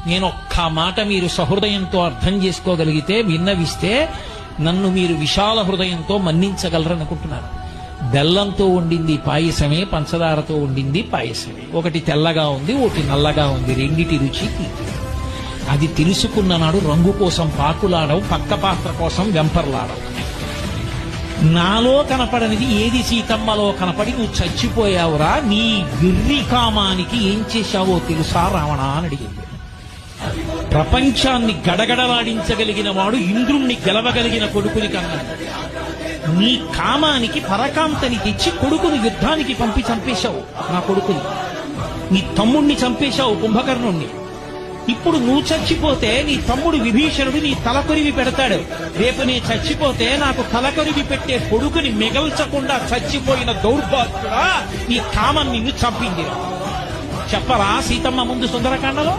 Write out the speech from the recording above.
నేను ఒక్క మాట మీరు సహృదయంతో అర్థం చేసుకోగలిగితే, విన్నవిస్తే నన్ను మీరు విశాల హృదయంతో మన్నించగలరనుకుంటున్నారు. బెల్లంతో వండింది పాయసమే, పంచదారతో వండింది పాయసమే. ఒకటి తెల్లగా ఉంది, ఒకటి నల్లగా ఉంది. రెండిటి రుచి తీపి. అది తెలుసుకున్న నాడు రంగు కోసం పాకులాడవు, పక్క పాత్ర కోసం వెంపర్లాడవు. నాలో కనపడనిది ఏది సీతమ్మలో కనపడి నువ్వు చచ్చిపోయావురా, నీ విర్రి కామానికి ఏం చేశావో తెలుసా రావణ అని అడిగింది. ప్రపంచాన్ని గడగడలాడించగలిగిన వాడు ఇంద్రుణ్ణి గెలవగలిగిన కొడుకుని కన్నాడు. నీ కామానికి పరకాంతని తెచ్చి కొడుకుని యుద్ధానికి పంపి చంపేశావు. నా కొడుకుని, నీ తమ్ముణ్ణి చంపేశావు, కుంభకర్ణుణ్ణి. ఇప్పుడు నువ్వు చచ్చిపోతే నీ తమ్ముడు విభీషణుడు నీ తలకొరివి పెడతాడు. రేపు నీ చచ్చిపోతే నాకు తలకొరివి పెట్టే కొడుకుని మిగల్చకుండా చచ్చిపోయిన దౌర్భాగ్యుడా, నీ కామం నిన్ను చంపింది. చెప్పరా సీతమ్మ ముందు సుందరకాండలో?